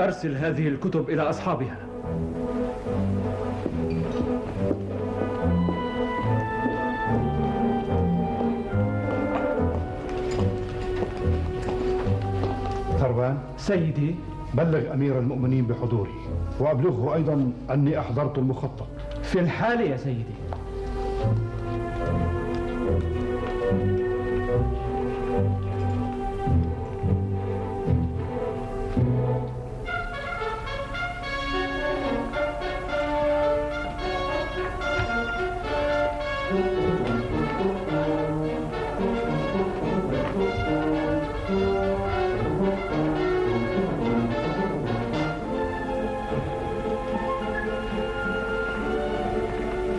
أرسل هذه الكتب إلى أصحابها. ثروان. سيدي. بلغ أمير المؤمنين بحضوري، وأبلغه أيضا أني أحضرت المخطط. في الحال يا سيدي.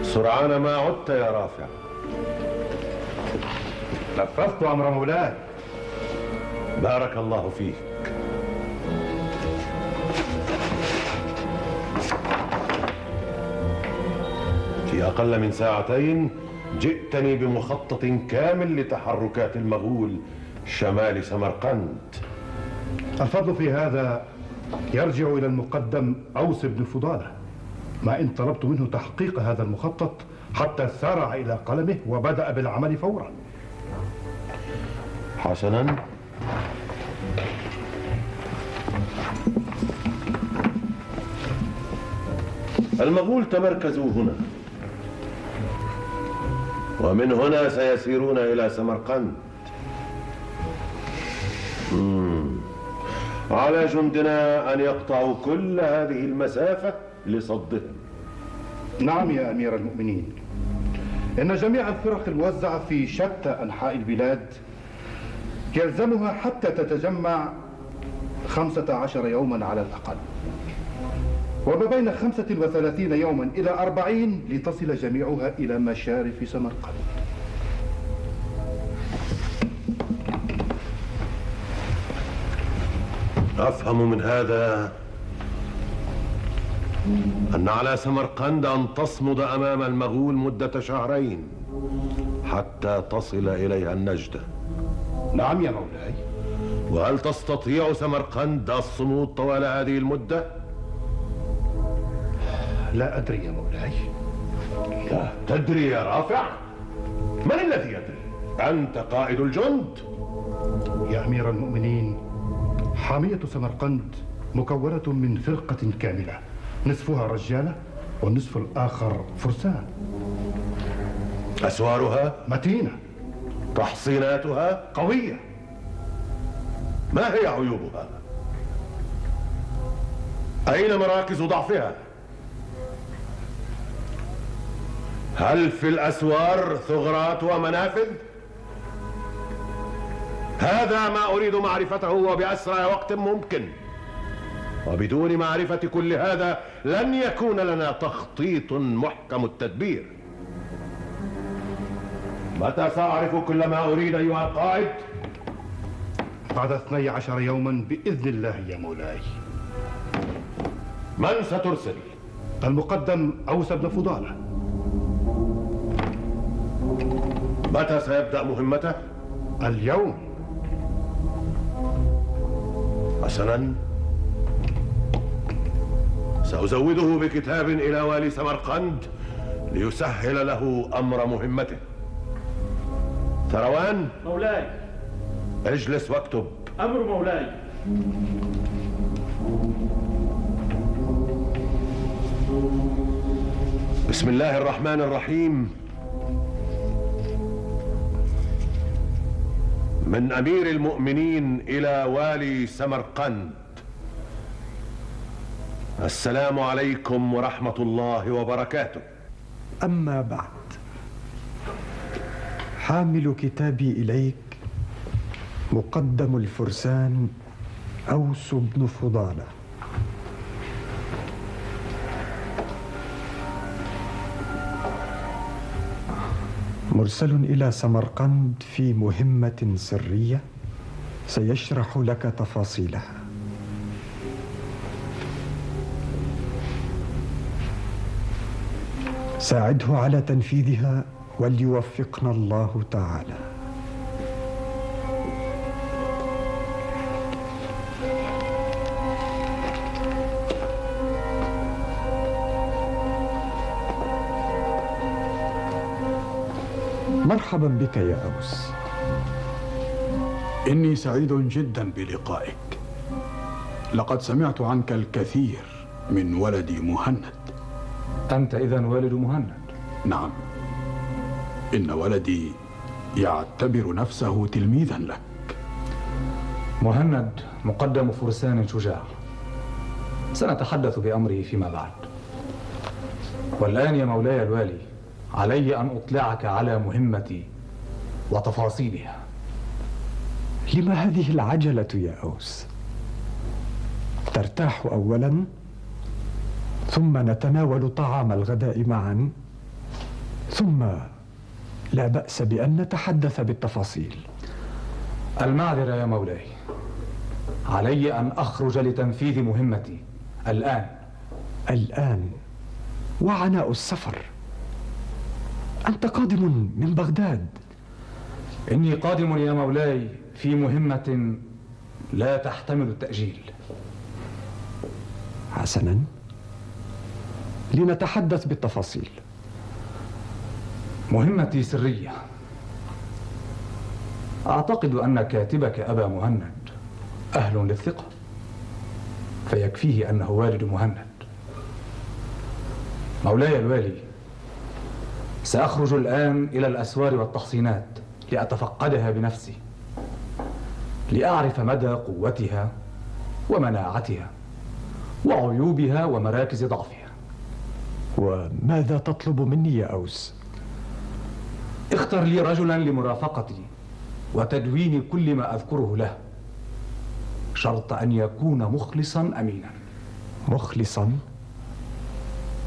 سرعان ما عدت يا رافع. نفذت أمر مولاي. بارك الله فيك. في أقل من ساعتين جئتني بمخطط كامل لتحركات المغول شمال سمرقند. الفضل في هذا يرجع إلى المقدم أوس بن فضالة، ما إن طلبت منه تحقيق هذا المخطط حتى سارع إلى قلمه وبدأ بالعمل فورا. حسنا. المغول تمركزوا هنا، ومن هنا سيسيرون إلى سمرقند. على جندنا أن يقطعوا كل هذه المسافة لصدهم. نعم يا أمير المؤمنين، إن جميع الفرق الموزعة في شتى أنحاء البلاد يلزمها حتى تتجمع 15 يوما على الأقل، وما بين 35 يوما إلى 40 لتصل جميعها إلى مشارف سمرقند. أفهم من هذا أن على سمرقند أن تصمد أمام المغول مدة شهرين حتى تصل إليها النجدة. نعم يا مولاي. وهل تستطيع سمرقند الصمود طوال هذه المدة؟ لا أدري يا مولاي. لا تدري يا رافع؟ من الذي يدري؟ أنت قائد الجند. يا أمير المؤمنين، حامية سمرقند مكونة من فرقة كاملة، نصفها رجالة والنصف الآخر فرسان. أسوارها متينة، تحصيناتها قوية. ما هي عيوبها؟ أين مراكز ضعفها؟ هل في الأسوار ثغرات ومنافذ؟ هذا ما أريد معرفته وبأسرع وقت ممكن، وبدون معرفة كل هذا لن يكون لنا تخطيط محكم التدبير. متى سأعرف كل ما أريد أيها القائد؟ بعد 12 يوما بإذن الله يا مولاي. من سترسل؟ المقدم أوس بن فضالة. متى سيبدأ مهمته؟ اليوم. حسنا، سأزوده بكتاب إلى والي سمرقند ليسهل له أمر مهمته. ثروان. مولاي. اجلس واكتب. أمر مولاي. بسم الله الرحمن الرحيم. من أمير المؤمنين إلى والي سمرقند. السلام عليكم ورحمة الله وبركاته. أما بعد، حامل كتابي إليك مقدم الفرسان أوس بن فضالة. مرسل إلى سمرقند في مهمة سرية سيشرح لك تفاصيلها. ساعده على تنفيذها وليوفقنا الله تعالى. مرحبا بك يا أوس. إني سعيد جدا بلقائك. لقد سمعت عنك الكثير من ولدي مهند. أنت إذن والد مهند؟ نعم، إن ولدي يعتبر نفسه تلميذا لك. مهند مقدم فرسان شجاع، سنتحدث بأمره فيما بعد. والآن يا مولاي الوالي، علي أن أطلعك على مهمتي وتفاصيلها. لما هذه العجلة يا أوس؟ ترتاح أولا، ثم نتناول طعام الغداء معا، ثم لا بأس بأن نتحدث بالتفاصيل. المعذرة يا مولاي، علي أن أخرج لتنفيذ مهمتي الآن. وعناء السفر؟ أنت قادم من بغداد. إني قادم يا مولاي في مهمة لا تحتمل التأجيل. حسنا، لنتحدث بالتفاصيل. مهمتي سرية. أعتقد أن كاتبك أبا مهند أهل للثقة، فيكفيه أنه والد مهند. مولاي الوالي، سأخرج الآن إلى الأسوار والتحصينات لأتفقدها بنفسي، لأعرف مدى قوتها ومناعتها وعيوبها ومراكز ضعفها. وماذا تطلب مني يا أوس؟ اختر لي رجلا لمرافقتي وتدوين كل ما أذكره له، شرط أن يكون مخلصا أمينا. مخلصا؟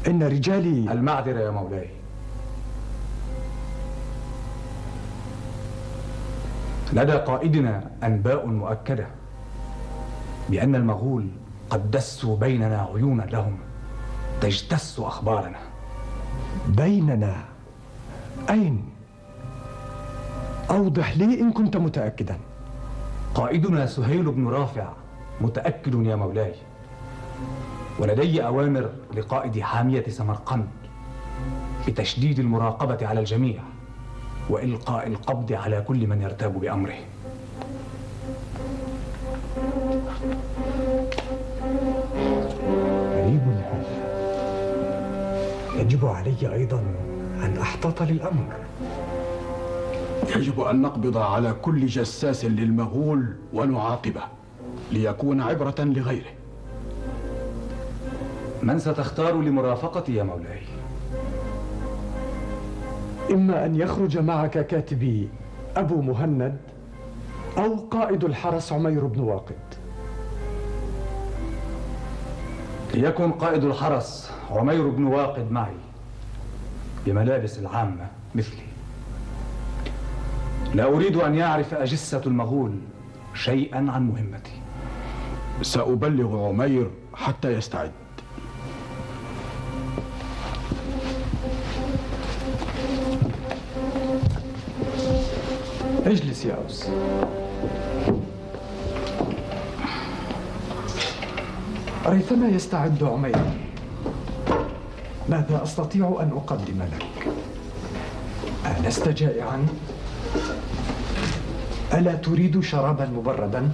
إن رجالي... المعذرة يا مولاي، لدى قائدنا أنباء مؤكدة بأن المغول قد دسوا بيننا عيونا لهم تجتث أخبارنا. بيننا؟ أين؟ أوضح لي إن كنت متأكدا. قائدنا سهيل بن رافع متأكد يا مولاي، ولدي أوامر لقائد حامية سمرقند بتشديد المراقبة على الجميع وإلقاء القبض على كل من يرتاب بأمره. غريب هذا. يجب علي أيضا أن أحتاط للأمر. يجب أن نقبض على كل جساس للمغول ونعاقبه ليكون عبرة لغيره. من ستختار لمرافقتي يا مولاي؟ إما أن يخرج معك كاتبي أبو مهند أو قائد الحرس عمير بن واقد. ليكن قائد الحرس عمير بن واقد معي بملابس العامة مثلي. لا أريد أن يعرف أجسة المغول شيئا عن مهمتي. سأبلغ عمير حتى يستعد. اجلس يا أوس. ريثما يستعد عمير، ماذا أستطيع أن أقدم لك؟ ألست جائعا؟ ألا تريد شرابا مبردا؟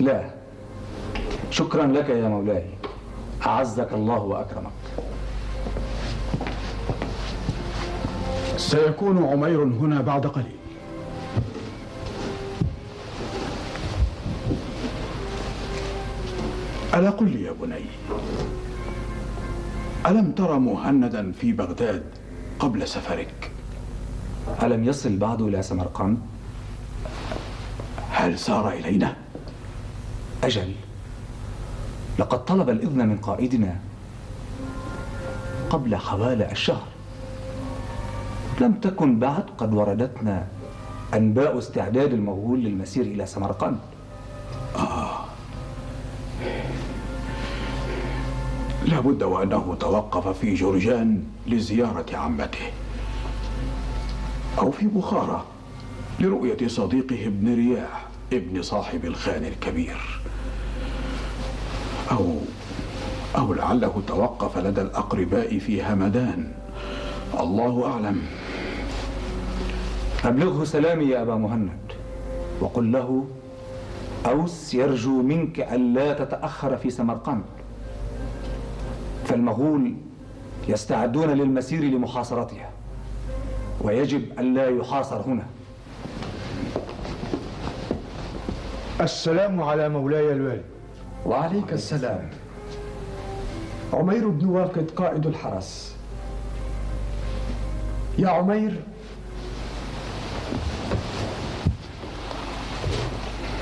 لا، شكرا لك يا مولاي، أعزك الله وأكرمك. سيكون عمير هنا بعد قليل. ألا قل لي يا بني، ألم ترى مهندا في بغداد قبل سفرك؟ ألم يصل بعد إلى سمرقند؟ هل سار إلينا؟ أجل، لقد طلب الإذن من قائدنا قبل حوالي الشهر. لم تكن بعد قد وردتنا أنباء استعداد المغول للمسير إلى سمرقند. لابد وأنه توقف في جرجان لزيارة عمته، أو في بخارى لرؤية صديقه ابن رياح ابن صاحب الخان الكبير، أو لعله توقف لدى الأقرباء في همدان، الله أعلم. أبلغه سلامي يا أبا مهند، وقل له أوس يرجو منك ألا تتأخر في سمرقند، فالمغول يستعدون للمسير لمحاصرتها، ويجب ألا يحاصر هنا. السلام على مولاي الوالي. وعليك السلام. عمير بن واقد قائد الحرس. يا عمير،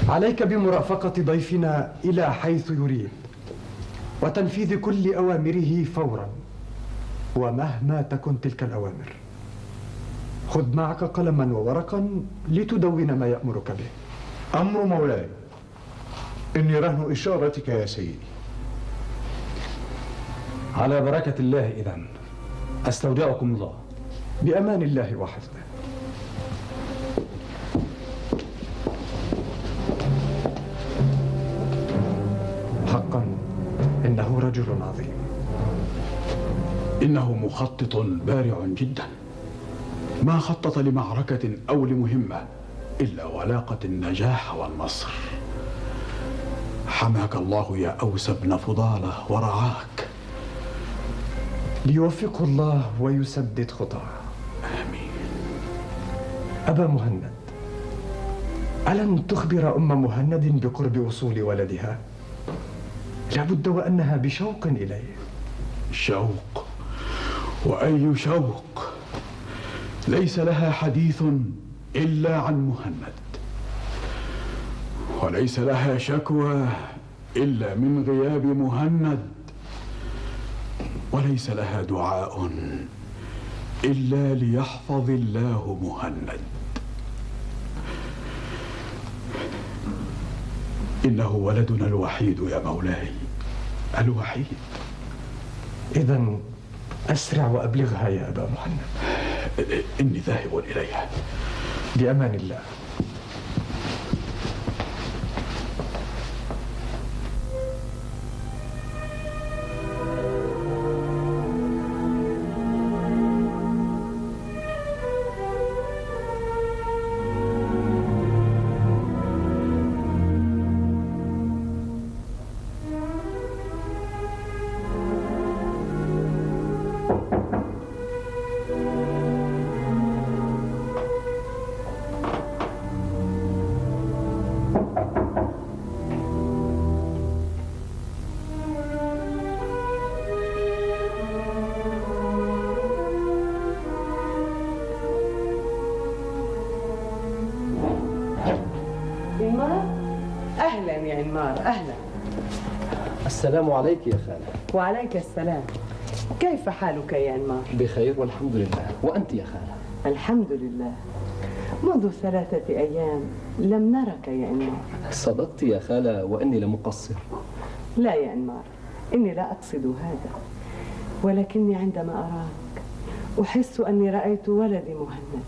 عليك بمرافقة ضيفنا إلى حيث يريد، وتنفيذ كل أوامره فورا، ومهما تكن تلك الأوامر. خذ معك قلما وورقا لتدون ما يأمرك به. أمر مولاي. إني رهن إشارتك يا سيدي. على بركة الله إذن، أستودعكم الله. بأمان الله وحفظه. حقا إنه رجل عظيم. إنه مخطط بارع جدا، ما خطط لمعركة أو لمهمة إلا ولاقت النجاح والنصر. حماك الله يا أوس بن فضالة ورعاك. ليوفقه الله ويسدد خطاه. آمين. أبا مهند، ألم تخبر أم مهند بقرب وصول ولدها؟ لابد وأنها بشوق إليه. شوق؟ وأي شوق؟ ليس لها حديث إلا عن مهند، وليس لها شكوى إلا من غياب مهند، وليس لها دعاء إلا ليحفظ الله مهند. إنه ولدنا الوحيد يا مولاي، الوحيد. إذن أسرع وأبلغها يا أبا مهند. إني ذاهب إليها. بأمان الله. أهلا يا عمار، أهلا. السلام عليك يا خالة. وعليك السلام. كيف حالك يا عمار؟ بخير والحمد لله. وأنت يا خالة؟ الحمد لله. منذ 3 أيام لم نرك يا عمار. صدقت يا خالة وإني لمقصر. لا يا عمار، إني لا أقصد هذا، ولكني عندما أراك أحس أني رأيت ولدي مهند.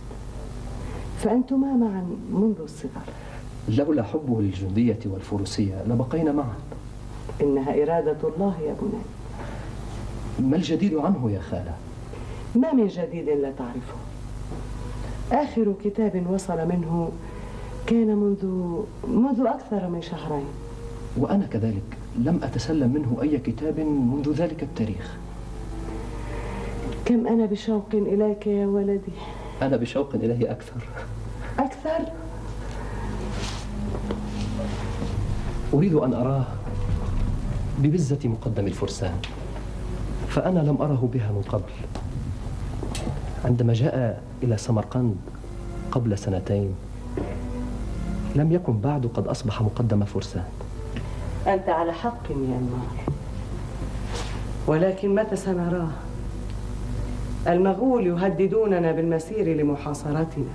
فأنتما معا منذ الصغر. لولا حبه للجندية والفروسية لبقينا معا. إنها إرادة الله يا بني. ما الجديد عنه يا خالة؟ ما من جديد لا تعرفه. آخر كتاب وصل منه كان منذ أكثر من شهرين. وأنا كذلك لم أتسلم منه أي كتاب منذ ذلك التاريخ. كم أنا بشوق إليك يا ولدي. أنا بشوق إليه أكثر. أكثر؟ أريد أن أراه ببزة مقدم الفرسان، فأنا لم أره بها من قبل. عندما جاء إلى سمرقند قبل 2 لم يكن بعد قد أصبح مقدم فرسان. أنت على حق يا عمار، ولكن متى سنراه؟ المغول يهددوننا بالمسير لمحاصرتنا،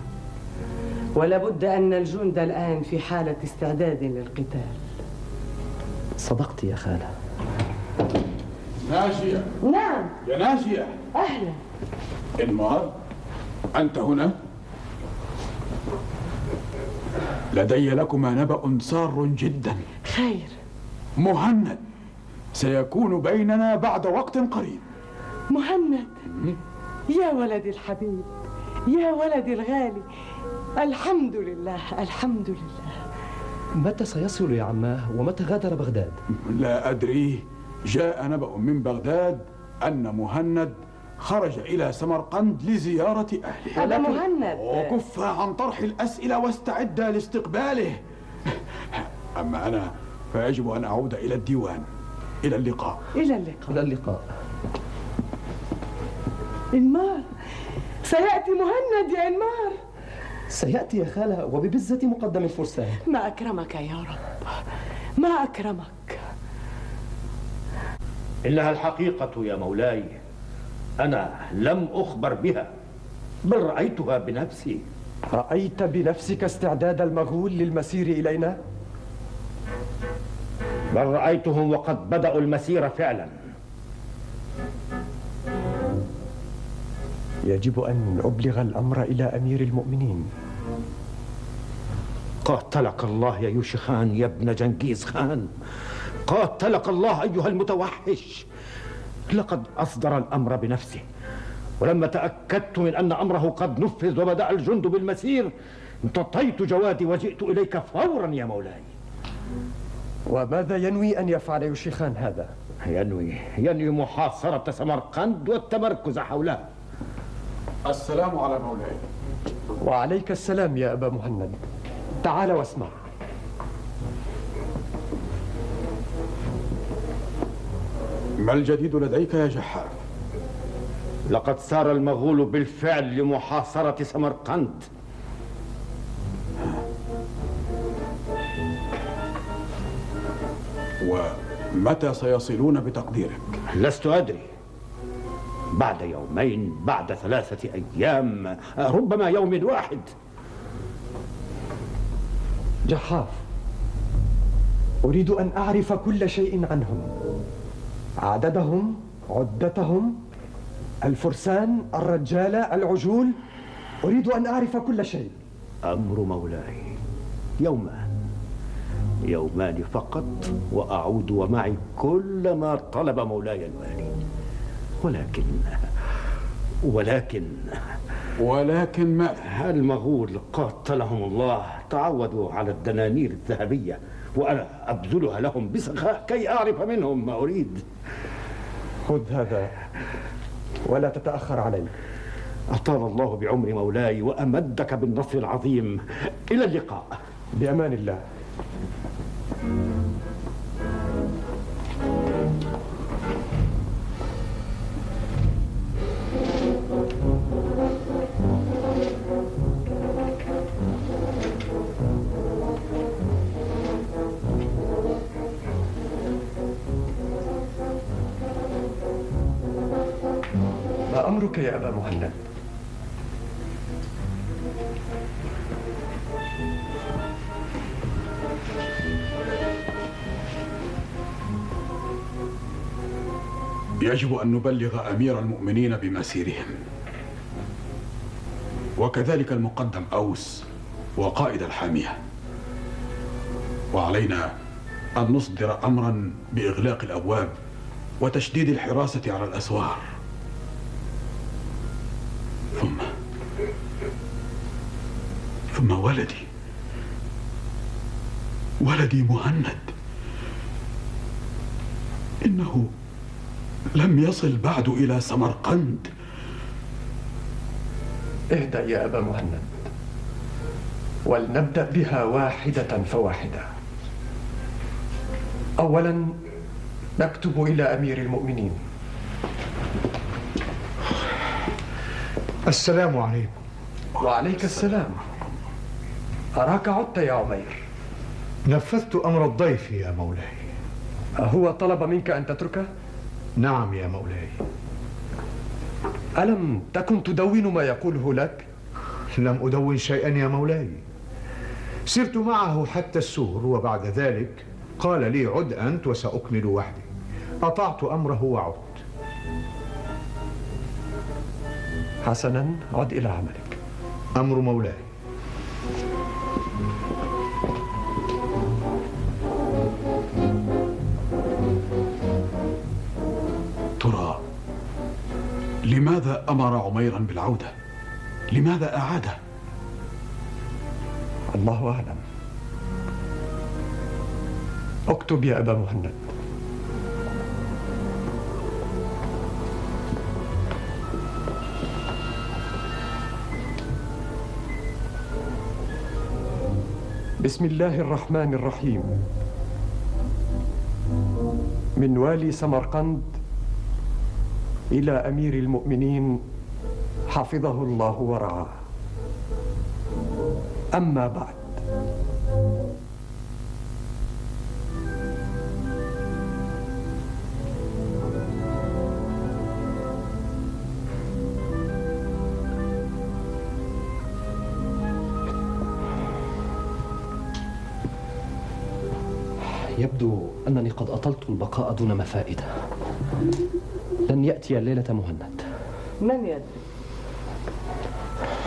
ولابد أن الجند الآن في حالة استعداد للقتال. صدقت يا خالة. ناشية. نعم يا ناشية. أهلا. إنمار، أنت هنا؟ لدي لكما نبأ سار جدا. خير. مهند سيكون بيننا بعد وقت قريب. مهند يا ولدي الحبيب، يا ولدي الغالي، الحمد لله الحمد لله. متى سيصل يا عماه ومتى غادر بغداد؟ لا أدري. جاء نبأ من بغداد أن مهند خرج إلى سمرقند لزيارة أهله. أبا مهند، وكف عن طرح الأسئلة واستعد لاستقباله. أما أنا فيجب أن أعود إلى الديوان. إلى اللقاء. إلى اللقاء. إلى اللقاء. إنمار، سيأتي مهند يا إنمار. سيأتي يا خالة وببزة مقدم الفرسان. ما أكرمك يا رب، ما أكرمك. إنها الحقيقة يا مولاي، أنا لم أخبر بها بل رأيتها بنفسي. رأيت بنفسك استعداد المغول للمسير إلينا؟ بل رأيتهم وقد بدأوا المسير فعلا. يجب أن أبلغ الأمر إلى أمير المؤمنين. قاتلك الله يا يوشخان يا ابن جنكيز خان، قاتلك الله أيها المتوحش. لقد أصدر الأمر بنفسه، ولما تأكدت من أن أمره قد نفذ وبدأ الجند بالمسير امتطيت جوادي وجئت إليك فورا يا مولاي. وماذا ينوي أن يفعل يوشخان هذا؟ ينوي محاصرة سمرقند والتمركز حولها. السلام على مولاي. وعليك السلام يا أبا مهند. تعال واسمع. ما الجديد لديك يا جحاف؟ لقد سار المغول بالفعل لمحاصرة سمرقند. ومتى سيصلون بتقديرك؟ لست أدري، بعد يومين، بعد 3 أيام، ربما يوم واحد. جحاف، أريد أن أعرف كل شيء عنهم، عددهم، عدتهم، الفرسان، الرجال، العجول. أريد أن أعرف كل شيء. أمر مولاي، يومان فقط وأعود ومعي كل ما طلب مولاي الوالي. ولكن ماذا؟ المغول قاتلهم الله تعودوا على الدنانير الذهبية، وأنا أبذلها لهم بسخاء كي أعرف منهم ما أريد. خذ هذا ولا تتأخر علي. أطال الله بعمر مولاي وأمدك بالنصر العظيم. إلى اللقاء. بأمان الله. ما أمرك يا أبا مهند؟ يجب أن نبلغ أمير المؤمنين بمسيرهم، وكذلك المقدم أوس وقائد الحامية. وعلينا أن نصدر أمرا بإغلاق الأبواب وتشديد الحراسة على الأسوار. ثم ولدي مهند، إنه لم يصل بعد إلى سمرقند. اهدأ يا أبا مهند، ولنبدأ بها واحدة فواحدة. أولا نكتب إلى أمير المؤمنين. السلام عليكم. وعليك السلام. أراك عدت يا عمير. نفذت أمر الضيف يا مولاي. أهو طلب منك أن تتركه؟ نعم يا مولاي. ألم تكن تدون ما يقوله لك؟ لم أدون شيئا يا مولاي، سرت معه حتى السور، وبعد ذلك قال لي عد أنت وسأكمل وحدي. أطعت أمره وعدت. حسنا، عد إلى عملك. أمر مولاي. ترى لماذا أمر عميرا بالعودة؟ لماذا أعاده؟ الله أعلم. اكتب يا أبا مهند. بسم الله الرحمن الرحيم. من والي سمرقند إلى أمير المؤمنين حفظه الله ورعاه. أما بعد، يبدو أنني قد أطلت البقاء دون مفائدة. لن يأتي الليلة مهند. من يدري؟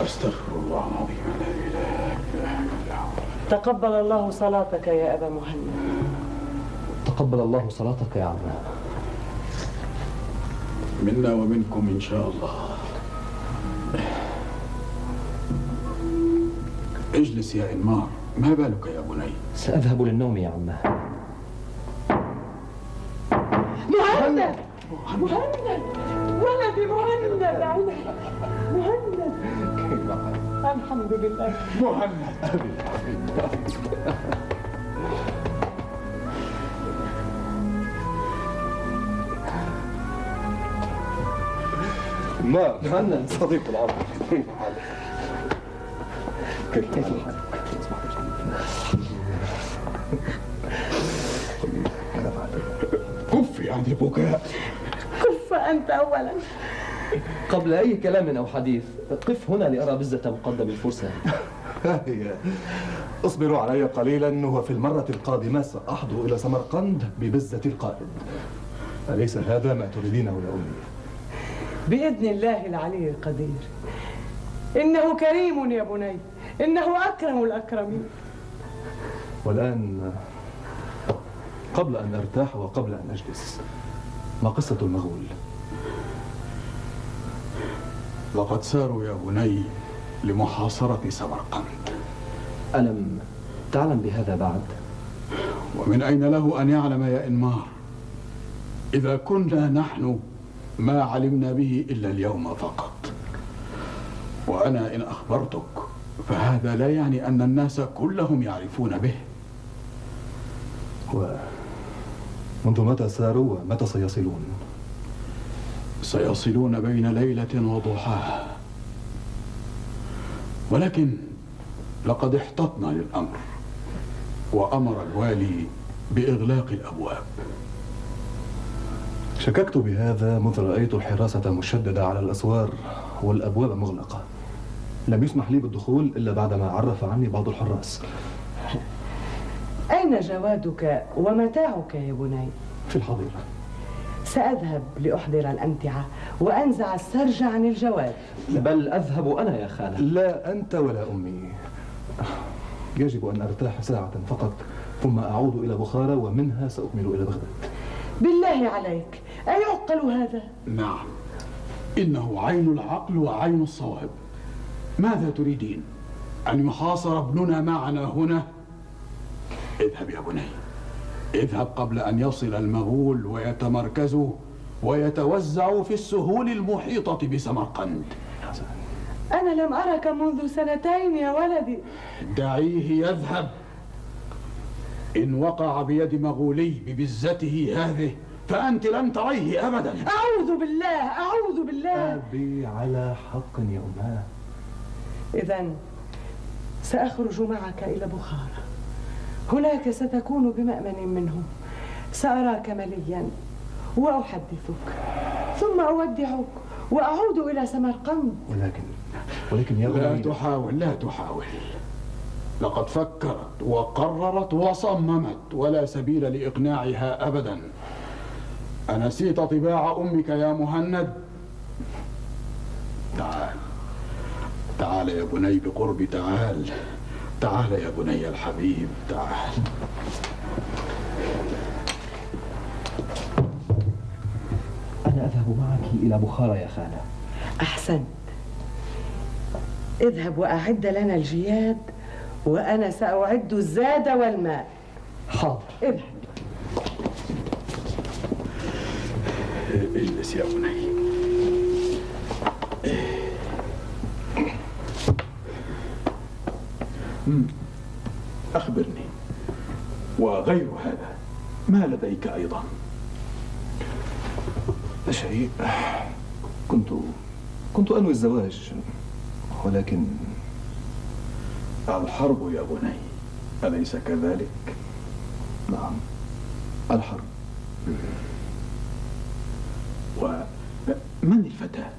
أستغفر الله العظيم لا إله إلا هو. تقبل الله صلاتك يا أبا مهند. تقبل الله صلاتك يا عمنا. منا ومنكم إن شاء الله. اجلس يا إنمار، ما بالك يا بني؟ سأذهب للنوم يا عماه. مهند! مهند! ولدي مهند! عيني مهند! الحمد لله. مهند أبي ما مهند صديق العمر. كيف حالك؟ كف عن البكاء. كف أنت أولا. قبل أي كلام أو حديث، قف هنا لأرى بزة مقدم الفرسان. هي اصبروا علي قليلا، وفي المرة القادمة سأحضر إلى سمرقند ببزة القائد. أليس هذا ما تريدينه يا أمي؟ بإذن الله العلي القدير. إنه كريم يا بني، إنه أكرم الأكرمين. والآن قبل أن أرتاح وقبل أن أجلس، ما قصة المغول؟ لقد ساروا يا بني لمحاصرة سمرقند. ألم تعلم بهذا بعد؟ ومن أين له أن يعلم يا إنمار؟ إذا كنا نحن ما علمنا به إلا اليوم فقط. وأنا إن أخبرتك فهذا لا يعني أن الناس كلهم يعرفون به. ومنذ متى ساروا ومتى سيصلون؟ سيصلون بين ليلة وضحاها، ولكن لقد احتطنا للأمر، وأمر الوالي بإغلاق الأبواب. شككت بهذا منذ رأيت الحراسة مشددة على الأسوار والأبواب مغلقة. لم يسمح لي بالدخول إلا بعدما عرف عني بعض الحراس. أين جوادك ومتاعك يا بني؟ في الحظيرة. سأذهب لأحضر الأمتعة وأنزع السرج عن الجواد. بل أذهب أنا يا خالة. لا أنت ولا أمي. يجب أن أرتاح ساعة فقط، ثم أعود إلى بخارى، ومنها سأكمل إلى بغداد. بالله عليك، أيعقل هذا؟ نعم، إنه عين العقل وعين الصواب. ماذا تريدين؟ أن يحاصر ابننا معنا هنا؟ اذهب يا بني، اذهب قبل أن يصل المغول ويتمركزوا ويتوزعوا في السهول المحيطة بسمرقند. أنا لم أرك منذ سنتين يا ولدي. دعيه يذهب. إن وقع بيد مغولي ببزته هذه فأنت لن تريه أبدا. أعوذ بالله، أعوذ بالله. أبي على حق يا أماه. إذن سأخرج معك إلى بخارى. هناك ستكون بمأمن منهم. سأراك مليا وأحدثك، ثم أودعك وأعود إلى سمرقند. ولكن يا لا تحاول، لا تحاول. لقد فكرت وقررت وصممت، ولا سبيل لإقناعها أبدا. أنسيت طباع أمك يا مهند؟ تعال تعال يا بني بقرب، تعال تعال يا بني الحبيب، تعال. أنا أذهب معك إلى بخارى يا خالة. أحسنت. اذهب وأعد لنا الجياد وأنا سأعد الزاد والماء. حاضر. اذهب. اجلس يا بني. أخبرني، وغير هذا ما لديك أيضا؟ شيء. كنت أنوي الزواج، ولكن الحرب يا بني، أليس كذلك؟ نعم، الحرب. ومن الفتاة؟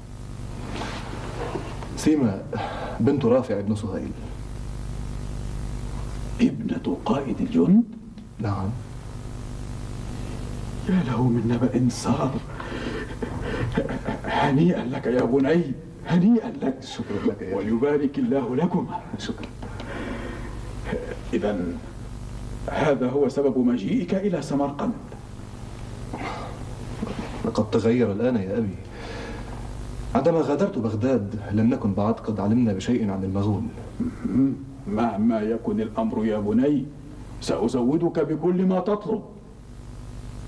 سيما بنت رافع بن سهيل. ابنة قائد الجند؟ نعم. يا له من نبأ سار. هنيئا لك يا بني، هنيئا لك. شكرا لك يا ويبارك الله لكما. شكرا. إذا هذا هو سبب مجيئك إلى سمرقند. لقد تغير الآن يا أبي. عندما غادرت بغداد لم نكن بعد قد علمنا بشيء عن المغول. مهما يكن الأمر يا بني سأزودك بكل ما تطلب.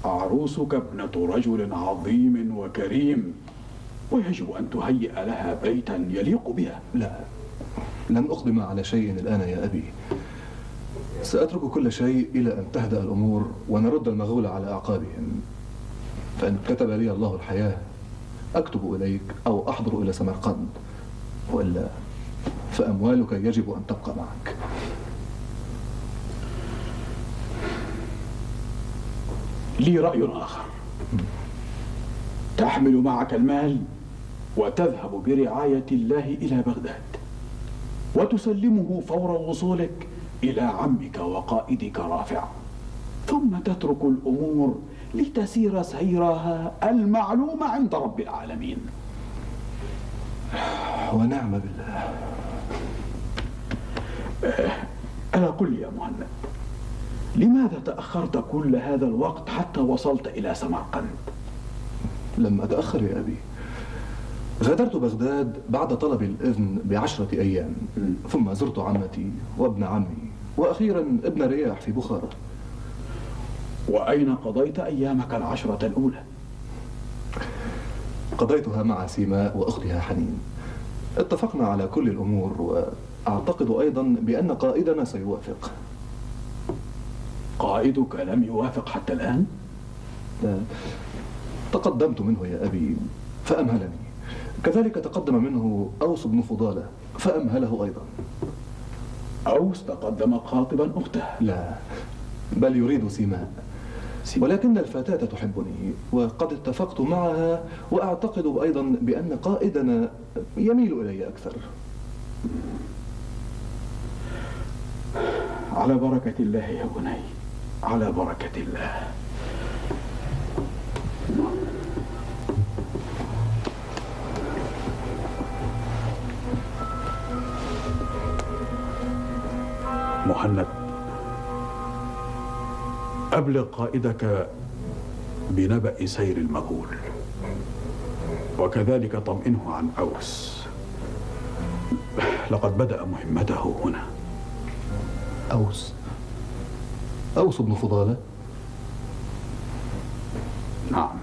عروسك ابنة رجل عظيم وكريم، ويجب أن تهيئ لها بيتا يليق بها. لا، لن أقدم على شيء الآن يا أبي. سأترك كل شيء إلى أن تهدأ الأمور ونرد المغول على أعقابهم. فإن كتب لي الله الحياة أكتب إليك أو أحضر إلى سمرقند، وإلا فأموالك يجب أن تبقى معك. لي رأي آخر. تحمل معك المال وتذهب برعاية الله إلى بغداد، وتسلمه فور وصولك إلى عمك وقائدك رافع، ثم تترك الأمور لتسير سيرها المعلوم عند رب العالمين. ونعم بالله. ألا قل لي يا مهند، لماذا تأخرت كل هذا الوقت حتى وصلت إلى سمرقند؟ لم أتأخر يا أبي. غادرت بغداد بعد طلب الإذن ب10 أيام، ثم زرت عمتي وابن عمي وأخيرا ابن رياح في بخارى. وأين قضيت أيامك 10 الأولى؟ قضيتها مع سيماء وأختها حنين. اتفقنا على كل الأمور، وأعتقد أيضا بأن قائدنا سيوافق. قائدك لم يوافق حتى الآن؟ لا. تقدمت منه يا أبي فأمهلني، كذلك تقدم منه أوس بن فضالة فأمهله أيضا. أوس تقدم خاطبا أخته؟ لا، بل يريد سيماء. ولكن الفتاة تحبني وقد اتفقت معها، وأعتقد أيضا بأن قائدنا يميل إلي أكثر. على بركة الله يا بني، على بركة الله. مهند، أبلغ قائدك بنبأ سير المغول، وكذلك طمئنه عن أوس. لقد بدأ مهمته هنا. أوس بن فضالة؟ نعم،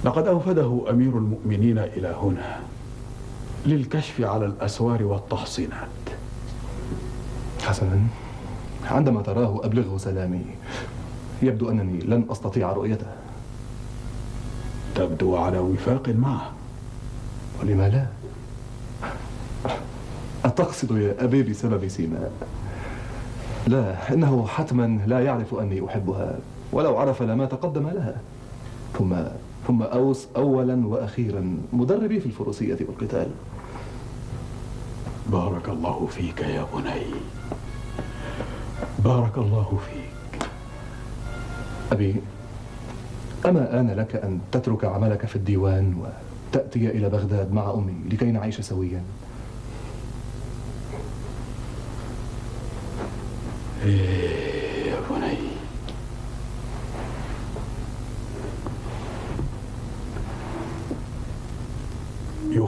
لقد أوفده أمير المؤمنين إلى هنا للكشف على الأسوار والتحصينات. حسنا، عندما تراه أبلغه سلامي. يبدو أنني لن أستطيع رؤيته. تبدو على وفاق معه. ولما لا؟ أتقصد يا أبي بسبب سيماء؟ لا، إنه حتما لا يعرف أني أحبها، ولو عرف لما تقدم لها. ثم أوس أولا وأخيرا مدربي في الفروسية والقتال. بارك الله فيك يا بني، بارك الله فيك. أبي، أما آن لك أن تترك عملك في الديوان وتأتي إلى بغداد مع أمي لكي نعيش سويا؟ إيه يا بني.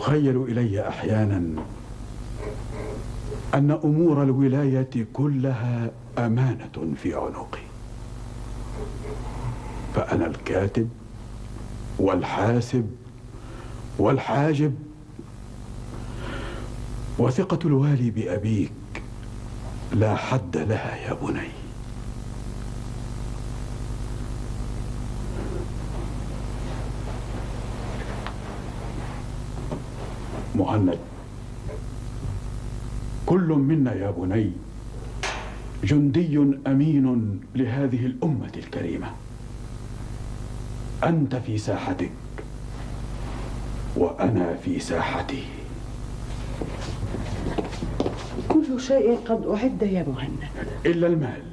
يخيل إلي أحيانا أن أمور الولاية كلها أمانة في عنقي، فأنا الكاتب والحاسب والحاجب، وثقة الوالي بأبيك لا حد لها يا بني. مهند، كل منا يا بني جندي أمين لهذه الأمة الكريمة. أنت في ساحتك وأنا في ساحتي. كل شيء قد أعد يا مهند إلا المال،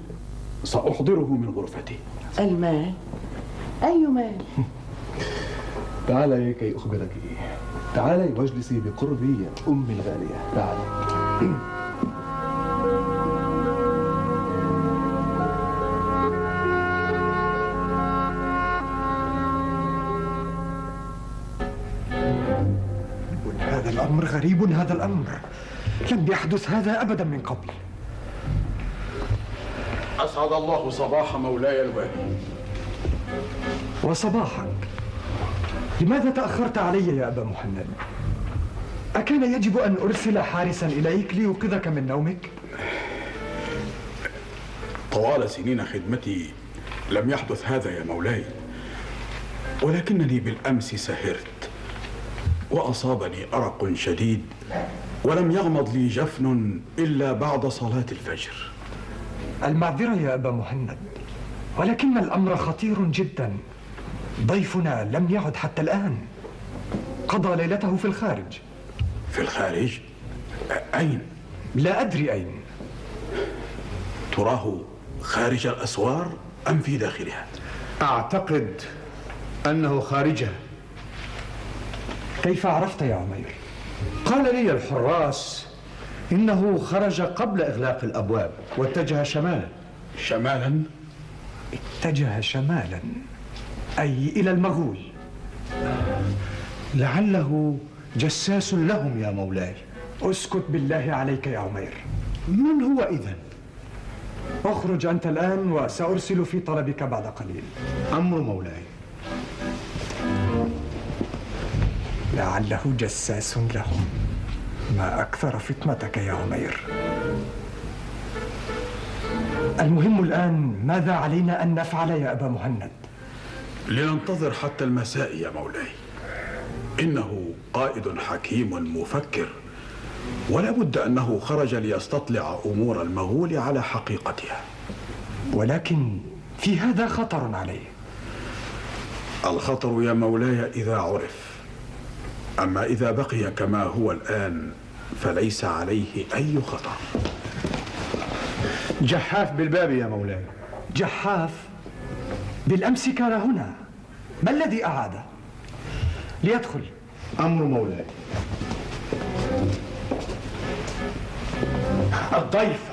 سأحضره من غرفتي. المال؟ أي مال؟ تعالي كي أخبرك. تعالي واجلسي بقربي يا أمي الغالية. تعالي. هذا الأمر غريب، هذا الأمر لم يحدث هذا أبدا من قبل. أسعد الله صباح مولاي الوالي. وصباحك. لماذا تأخرت علي يا أبا مهند؟ أكان يجب أن أرسل حارسا إليك ليوقظك من نومك؟ طوال سنين خدمتي لم يحدث هذا يا مولاي، ولكنني بالأمس سهرت وأصابني أرق شديد، ولم يغمض لي جفن إلا بعد صلاة الفجر. المعذرة يا أبا مهند، ولكن الأمر خطير جدا. ضيفنا لم يعد حتى الآن، قضى ليلته في الخارج. في الخارج؟ أين؟ لا أدري أين. تراه خارج الأسوار أم في داخلها؟ أعتقد أنه خارجها. كيف عرفت يا عمير؟ قال لي الحراس إنه خرج قبل إغلاق الأبواب واتجه شمالا. شمالا؟ اتجه شمالا أي إلى المغول. لعله جساس لهم يا مولاي. اسكت بالله عليك يا عمير. من هو إذن؟ اخرج أنت الآن وسأرسل في طلبك بعد قليل. أمر مولاي. لعله جساس لهم. ما أكثر فطنتك يا عمير. المهم الآن ماذا علينا أن نفعل يا أبا مهند؟ لننتظر حتى المساء يا مولاي. إنه قائد حكيم مفكر، ولا بد أنه خرج ليستطلع أمور المغول على حقيقتها. ولكن في هذا خطر عليه. الخطر يا مولاي إذا عرف، أما إذا بقي كما هو الآن فليس عليه أي خطر. جحاف بالباب يا مولاي. جحاف؟ بالأمس كان هنا، ما الذي أعاده؟ ليدخل. أمر مولاي.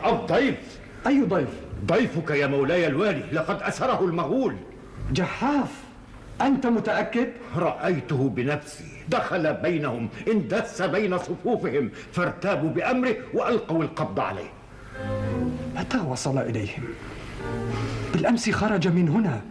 الضيف. أي ضيف؟ ضيفك يا مولاي الوالي، لقد أسره المغول. جحاف، أنت متأكد؟ رأيته بنفسي، دخل بينهم، اندس بين صفوفهم، فارتابوا بأمره وألقوا القبض عليه. متى وصل إليهم؟ بالأمس خرج من هنا،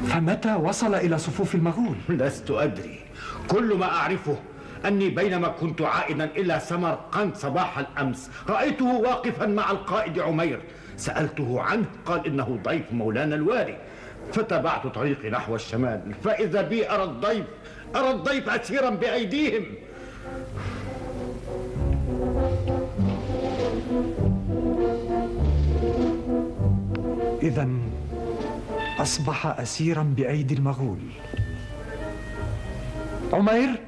فمتى وصل إلى صفوف المغول؟ لست أدري، كل ما أعرفه أني بينما كنت عائدا إلى سمرقند صباح الأمس رأيته واقفا مع القائد عمير. سألته عنه، قال إنه ضيف مولانا الوالي. فتبعت طريقي نحو الشمال، فإذا بي أرى الضيف أسيرا بأيديهم. إذن أصبح أسيرا بأيدي المغول. عمير!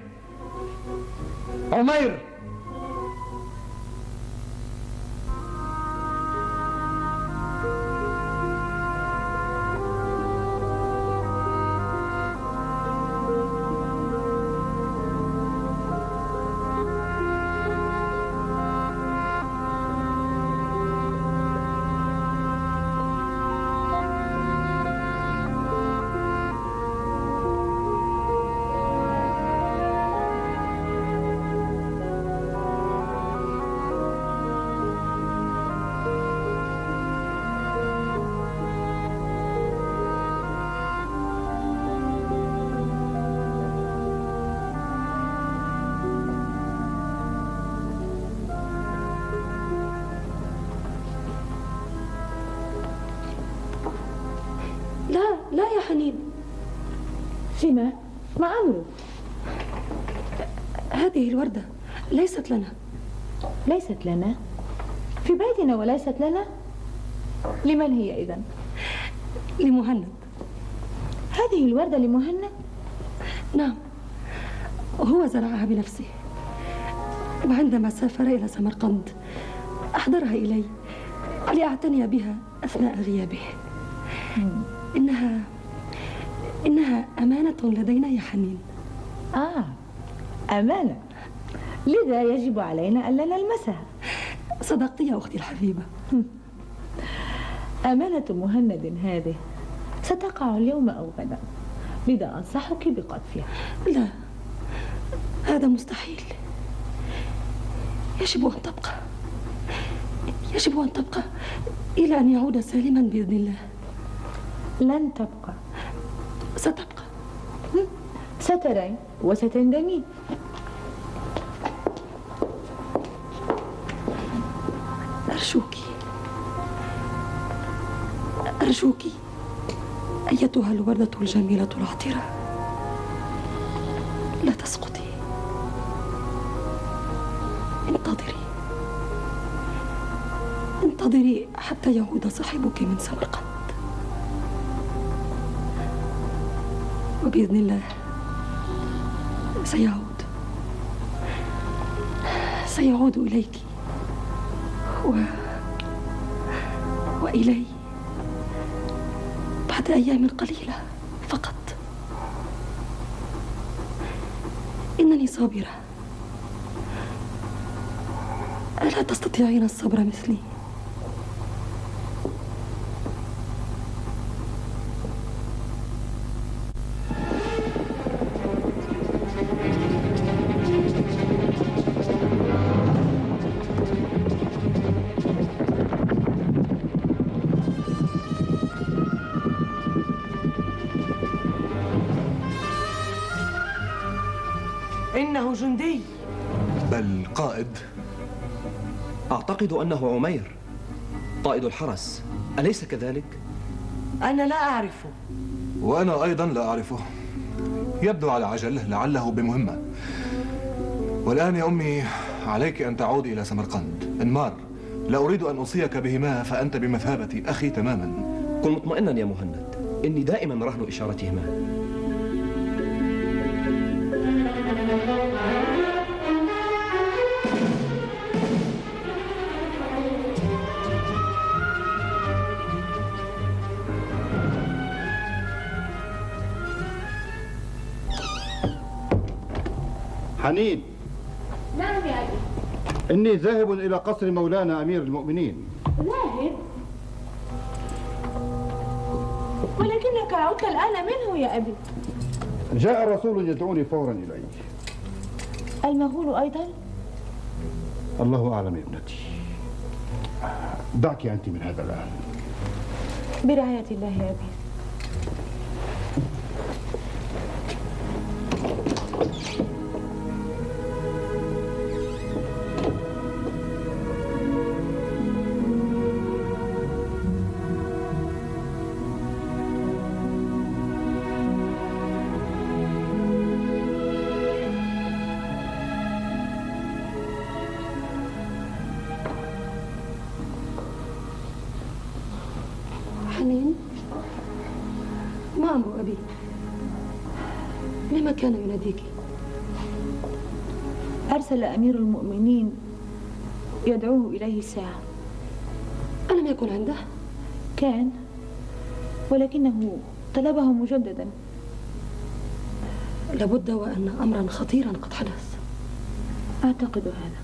لا يا حنين. سما ما عمرو؟ هذه الوردة ليست لنا. ليست لنا؟ في بيتنا وليست لنا؟ لمن هي إذن؟ لمهند. هذه الوردة لمهند؟ نعم، هو زرعها بنفسه، وعندما سافر إلى سمرقند أحضرها إلي لأعتني بها أثناء غيابه. إنها أمانة لدينا يا حنين. أمانة، لذا يجب علينا ألا نلمسها. صدقت يا أختي الحبيبة. أمانة مهند هذه ستقع اليوم أو غدا، لذا أنصحك بقذفها. لا، هذا مستحيل. يجب أن تبقى، يجب أن تبقى إلى أن يعود سالما بإذن الله. لن تبقى. ستبقى. سترين وستندمين. أرجوك أيتها الوردة الجميلة العطرة، لا تسقطي. انتظري حتى يعود صاحبك من سمرقند، وبإذن الله سيعود إليك وإلي بعد أيام قليلة فقط. إنني صابرة، ألا تستطيعين الصبر مثلي؟ إنه جندي، بل قائد. أعتقد أنه عمير قائد الحرس، أليس كذلك؟ أنا لا أعرفه. وأنا أيضا لا أعرفه، يبدو على عجل، لعله بمهمة. والآن يا أمي عليك أن تعودي إلى سمرقند. انمار، لا أريد أن أوصيك بهما، فأنت بمثابة أخي تماما. كن مطمئنا يا مهند، إني دائما رهن إشارتهما. حنين. نعم يا أبي. إني ذاهب إلى قصر مولانا أمير المؤمنين. ذاهب؟ ولكنك عدت الآن منه يا أبي. جاء رسول يدعوني فورا إليه. المغول أيضا؟ الله أعلم يا ابنتي. دعك أنت من هذا الآن. برعاية الله يا أبي. حنين، ما أمر أبي؟ لما كان يناديك؟ أرسل أمير المؤمنين يدعوه إليه الساعة. ألم يكن عنده؟ كان، ولكنه طلبه مجددا. لابد وأن أمرا خطيرا قد حدث. أعتقد هذا.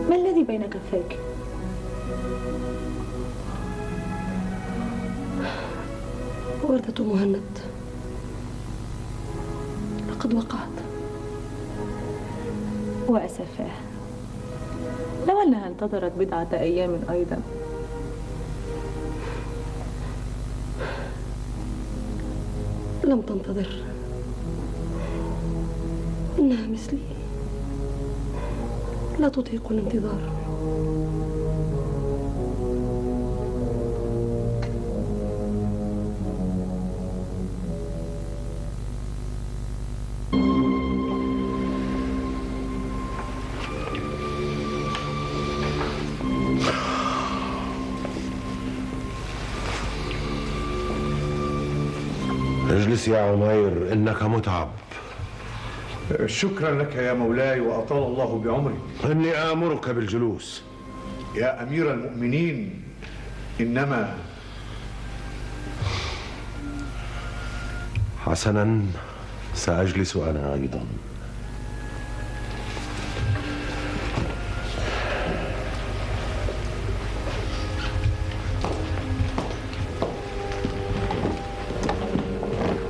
ما الذي بين كفيك؟ وردة مهند لقد وقعت. وأسفاه، لو أنها انتظرت بضعة أيام أيضا. لم تنتظر، إنها مثلي لا تطيق الانتظار. اجلس يا عمير، إنك متعب. شكرا لك يا مولاي وأطال الله بعمرك. إني آمرك بالجلوس. يا أمير المؤمنين، إنما حسنا، سأجلس أنا أيضا.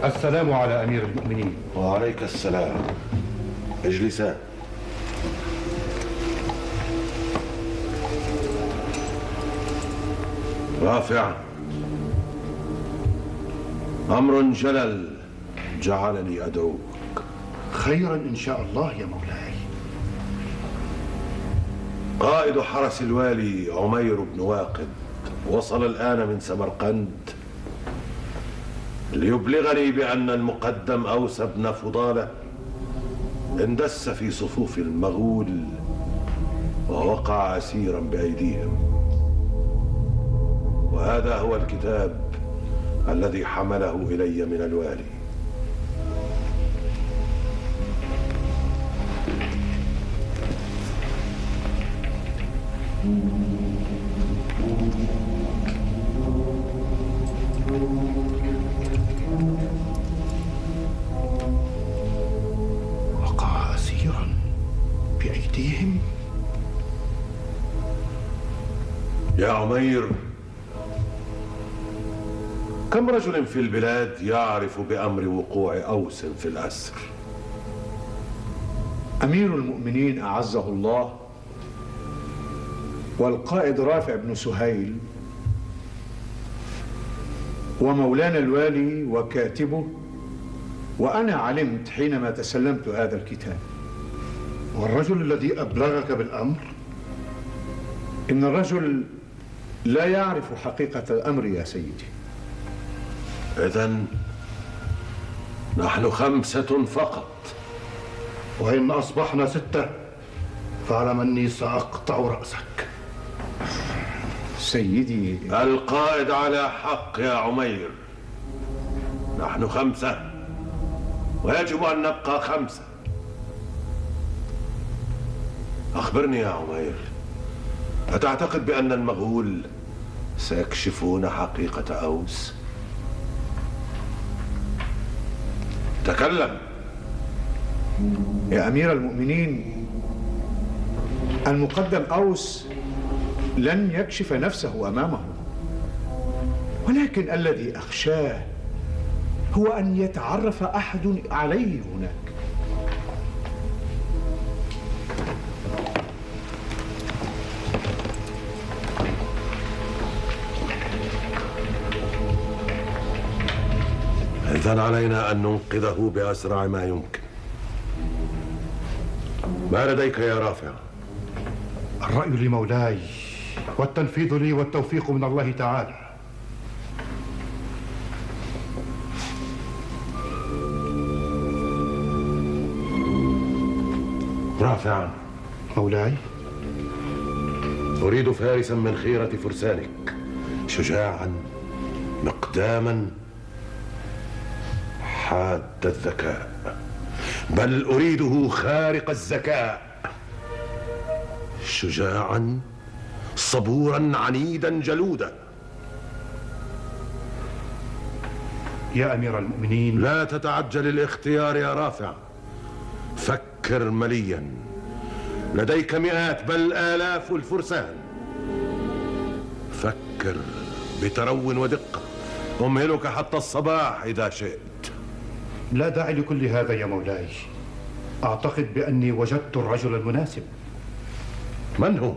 السلام على أمير المؤمنين. وعليك السلام. اجلسا. رافع، أمر جلل جعلني أدعوك. خيرا إن شاء الله يا مولاي. قائد حرس الوالي عمير بن واقد وصل الآن من سمرقند ليبلغني بأن المقدم أوس بن فضالة اندس في صفوف المغول ووقع أسيرا بأيديهم، وهذا هو الكتاب الذي حمله إلي من الوالي. وقع أسيرا بأيديهم. يا عمير، كم رجل في البلاد يعرف بأمر وقوع أوس في الأسر؟ أمير المؤمنين أعزه الله والقائد رافع بن سهيل ومولانا الوالي وكاتبه، وأنا علمت حينما تسلمت هذا الكتاب. والرجل الذي أبلغك بالأمر؟ إن الرجل لا يعرف حقيقة الأمر يا سيدي. إذن نحن 5 فقط. وإن أصبحنا 6 فاعلم أني سأقطع رأسك. سيدي، القائد على حق يا عمير. نحن 5 ويجب أن نبقى 5. أخبرني يا عمير، أتعتقد بأن المغول سيكشفون حقيقة أوس؟ تكلم. يا أمير المؤمنين، المقدم أوس لن يكشف نفسه أمامه، ولكن الذي أخشاه هو أن يتعرف أحد عليه هناك. إذن علينا أن ننقذه بأسرع ما يمكن. ما لديك يا رافع؟ الرأي لمولاي والتنفيذ لي والتوفيق من الله تعالى. رافع. مولاي، أريد فارسا من خيرة فرسانك، شجاعا مقداما حاد الذكاء، بل أريده خارق الذكاء، شجاعا صبورا عنيدا جلودا. يا أمير المؤمنين، لا تتعجل الاختيار يا رافع، فكر مليا. لديك مئات بل آلاف الفرسان. فكر بترو ودقة، أمهلك حتى الصباح إذا شئت. لا داعي لكل هذا يا مولاي. أعتقد بأني وجدت الرجل المناسب. من هو؟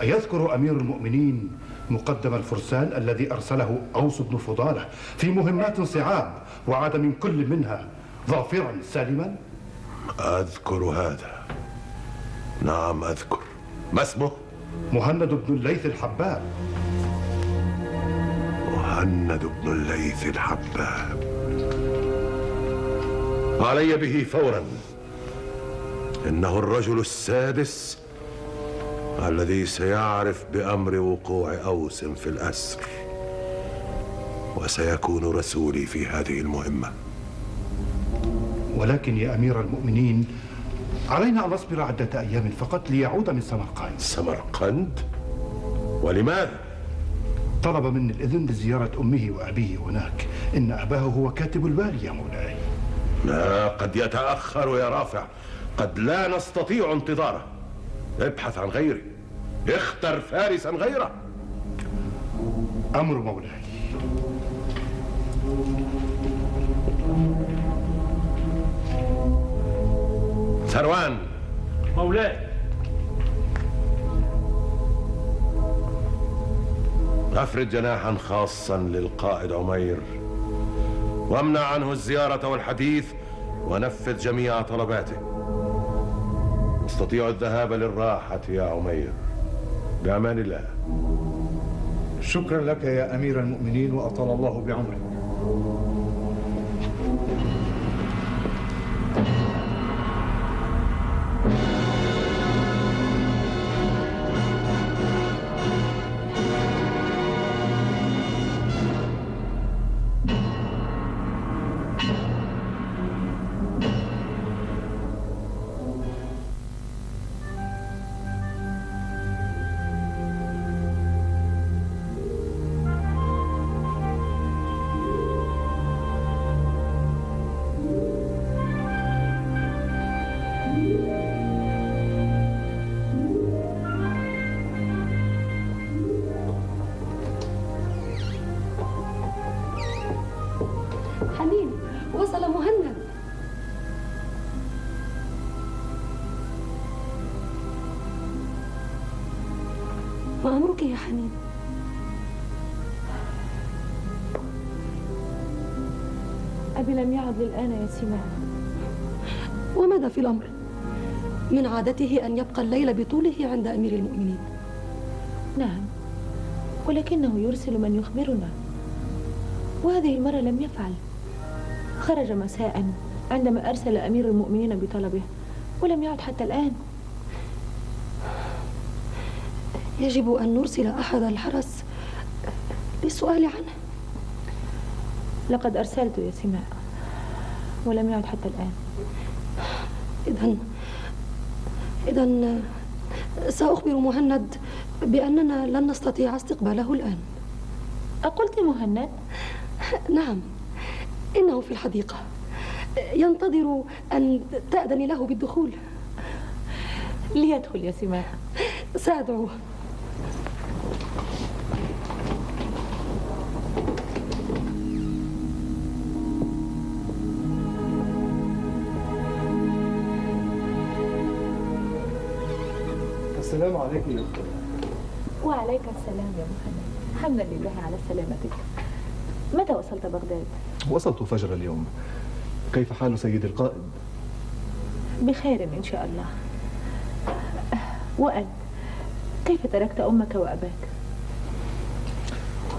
أيذكر أمير المؤمنين مقدم الفرسان الذي أرسله أوس بن فضالة في مهمات صعاب وعاد من كل منها ظافرا سالما؟ أذكر هذا، نعم أذكر. ما اسمه؟ مهند بن الليث الحباب. مهند بن الليث الحباب، علي به فورا. إنه الرجل السادس الذي سيعرف بأمر وقوع أوس في الأسر. وسيكون رسولي في هذه المهمة. ولكن يا أمير المؤمنين، علينا أن نصبر عدة أيام فقط ليعود من سمرقند. سمرقند؟ ولماذا؟ طلب مني الإذن لزيارة أمه وأبيه هناك. إن أباه هو كاتب الوالي يا مولاي. لا، قد يتأخر يا رافع، قد لا نستطيع انتظاره. ابحث عن غيره، اختر فارسا غيره. أمر مولاي. ثروان. مولاي. افرد جناحا خاصا للقائد عمير، وامنع عنه الزيارة والحديث، ونفذ جميع طلباته. نستطيع الذهاب للراحة يا عمير. بأمان الله. شكرا لك يا أمير المؤمنين، وأطال الله بعمرك. حنين، وصل مهند. ما أمرك يا حنين؟ أبي لم يعد للآن يا سماع. وماذا في الأمر؟ من عادته أن يبقى الليل بطوله عند أمير المؤمنين. نعم، ولكنه يرسل من يخبرنا، وهذه المرة لم يفعل. خرج مساء عندما أرسل أمير المؤمنين بطلبه، ولم يعد حتى الآن. يجب أن نرسل أحد الحرس للسؤال عنه. لقد أرسلت يا سماء، ولم يعد حتى الآن. إذن سأخبر مهند بأننا لن نستطيع استقباله الآن. أقلت مهند؟ نعم، إنه في الحديقة ينتظر أن تأذني له بالدخول. ليدخل يا سماء. سأدعوه. السلام عليكم يا أختي. وعليك السلام يا مهند. حمدا لله على سلامتك. متى وصلت بغداد؟ وصلت فجر اليوم. كيف حال سيد القائد؟ بخير إن شاء الله. وأنت كيف تركت أمك وأباك؟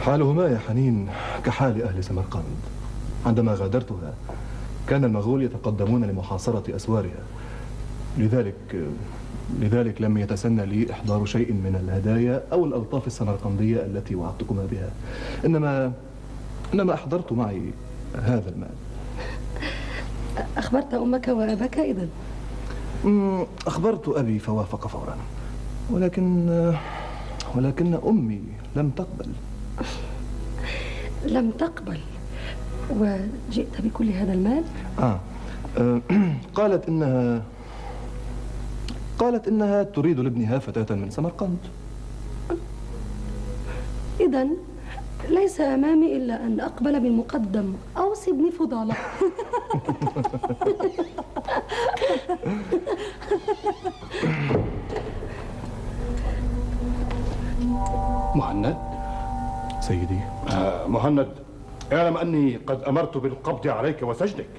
حالهما يا حنين كحال أهل سمرقند. عندما غادرتها كان المغول يتقدمون لمحاصرة أسوارها، لذلك لم يتسنى لي إحضار شيء من الهدايا أو الألطاف السمرقندية التي وعدتكما بها، إنما أحضرت معي هذا المال. أخبرت أمك وأباك إذن؟ أخبرت أبي فوافق فورا، ولكن أمي لم تقبل. لم تقبل؟ وجئت بكل هذا المال؟ قالت إنها تريد لابنها فتاة من سمرقند. إذن ليس أمامي إلا أن أقبل بالمقدم أوصي ابن فضالة. مهند. سيدي. مهند، اعلم أني قد أمرت بالقبض عليك وسجنك.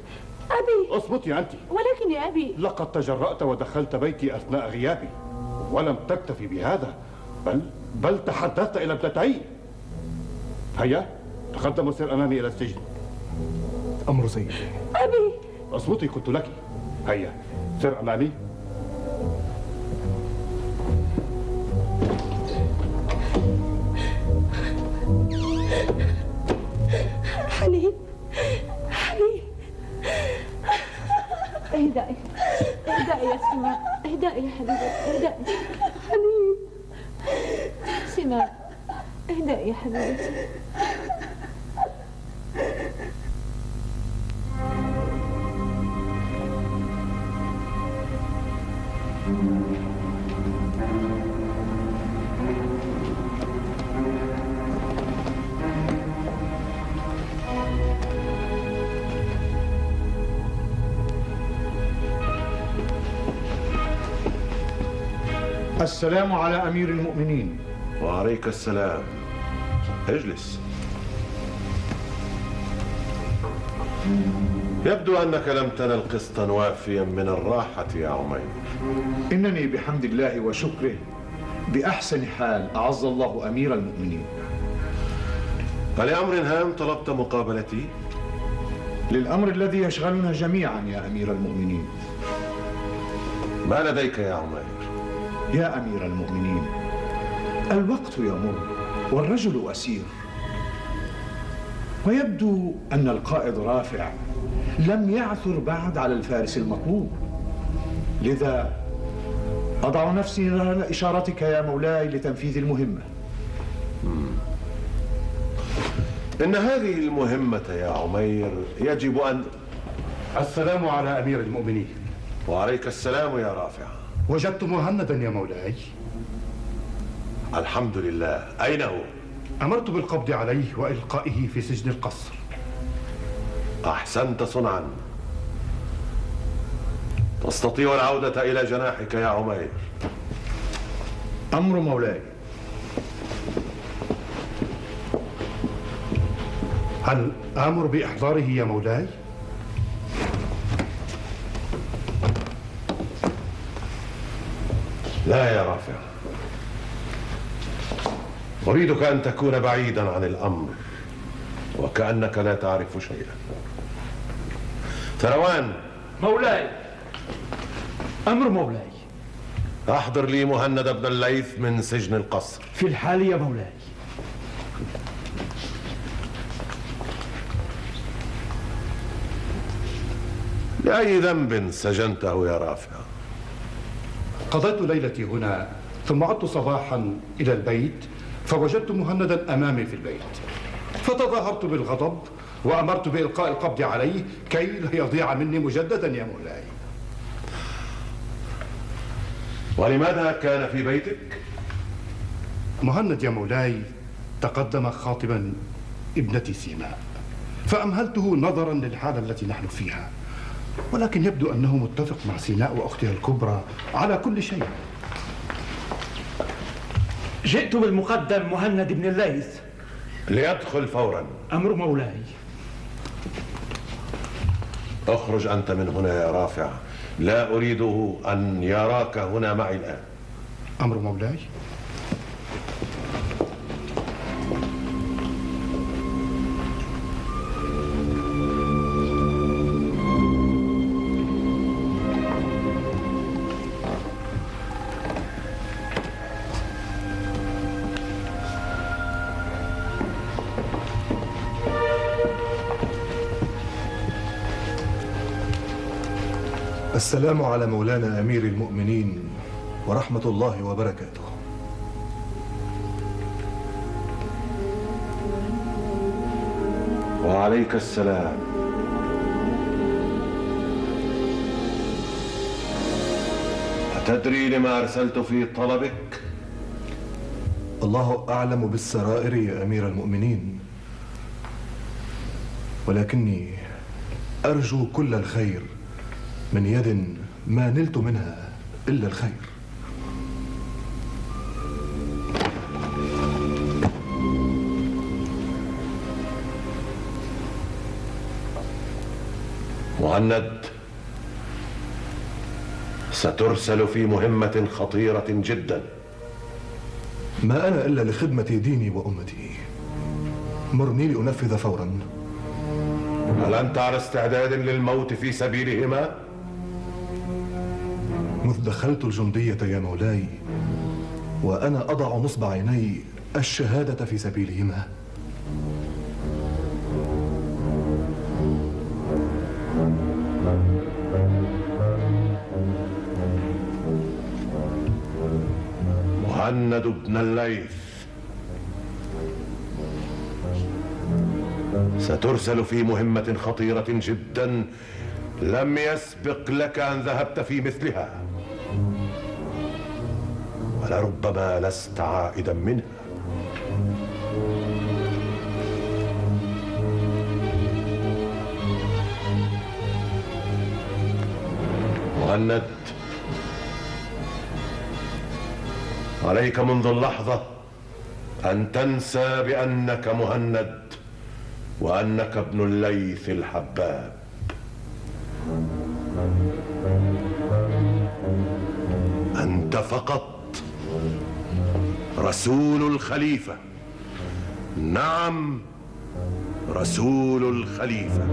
أبي. اصمتي أنت. ولكن يا أبي، لقد تجرأت ودخلت بيتي أثناء غيابي، ولم تكتفي بهذا، بل تحدثت إلى ابنتي. هيا تقدم وسير أمامي إلى السجن. أمر سيدي. أبي. اصمتي قلت لك. هيا سر أمامي. حبيبتي. السلام على أمير المؤمنين. وعليك السلام. اجلس. يبدو أنك لم تنل قسطا وافيا من الراحة يا عمير. إنني بحمد الله وشكره بأحسن حال، أعز الله أمير المؤمنين. فلأمر هام طلبت مقابلتي؟ للأمر الذي يشغلنا جميعا يا أمير المؤمنين. ما لديك يا عمير؟ يا أمير المؤمنين، الوقت يمر والرجل أسير، ويبدو أن القائد رافع لم يعثر بعد على الفارس المطلوب، لذا أضع نفسي رهن إشارتك يا مولاي لتنفيذ المهمة. إن هذه المهمة يا عمير يجب أن... السلام على أمير المؤمنين. وعليك السلام يا رافع. وجدت مهندا يا مولاي. الحمد لله. أين هو؟ أمرت بالقبض عليه وإلقائه في سجن القصر. أحسنت صنعا. تستطيع العودة إلى جناحك يا عمير. أمر مولاي. هل آمر بإحضاره يا مولاي؟ لا يا رافع، أريدك أن تكون بعيدا عن الأمر وكأنك لا تعرف شيئا. ثروان. مولاي. أمر مولاي. أحضر لي مهند بن الليث من سجن القصر. في الحال يا مولاي. لأي ذنب سجنته يا رافع؟ قضيت ليلتي هنا ثم عدت صباحا إلى البيت فوجدت مهندا أمامي في البيت، فتظاهرت بالغضب وأمرت بإلقاء القبض عليه كي لا يضيع مني مجددا يا مولاي. ولماذا كان في بيتك؟ مهند يا مولاي تقدم خاطبا ابنتي سيماء، فأمهلته نظرا للحالة التي نحن فيها، ولكن يبدو أنه متفق مع سيناء وأختها الكبرى على كل شيء. جئت بالمقدم مهند بن الليث. ليدخل فورا. أمر مولاي. اخرج أنت من هنا يا رافع، لا أريده أن يراك هنا معي الآن. أمر مولاي. السلام على مولانا أمير المؤمنين ورحمة الله وبركاته. وعليك السلام. أتدري لما أرسلت في طلبك؟ الله أعلم بالسرائر يا أمير المؤمنين، ولكني أرجو كل الخير من يد ما نلت منها إلا الخير. مهند، سترسل في مهمة خطيرة جدا. ما أنا إلا لخدمة ديني وأمتي، مرني لأنفذ فورا. هل أنت على استعداد للموت في سبيلهما؟ مذ دخلت الجندية يا مولاي وأنا أضع نصب عيني الشهادة في سبيلهما. مهند بن الليث، سترسل في مهمة خطيرة جدا لم يسبق لك أن ذهبت في مثلها، ولربما لست عائدا منها. مهند، عليك منذ اللحظة أن تنسى بأنك مهند وأنك ابن الليث الحباب. أنت فقط رسول الخليفة. نعم، رسول الخليفة.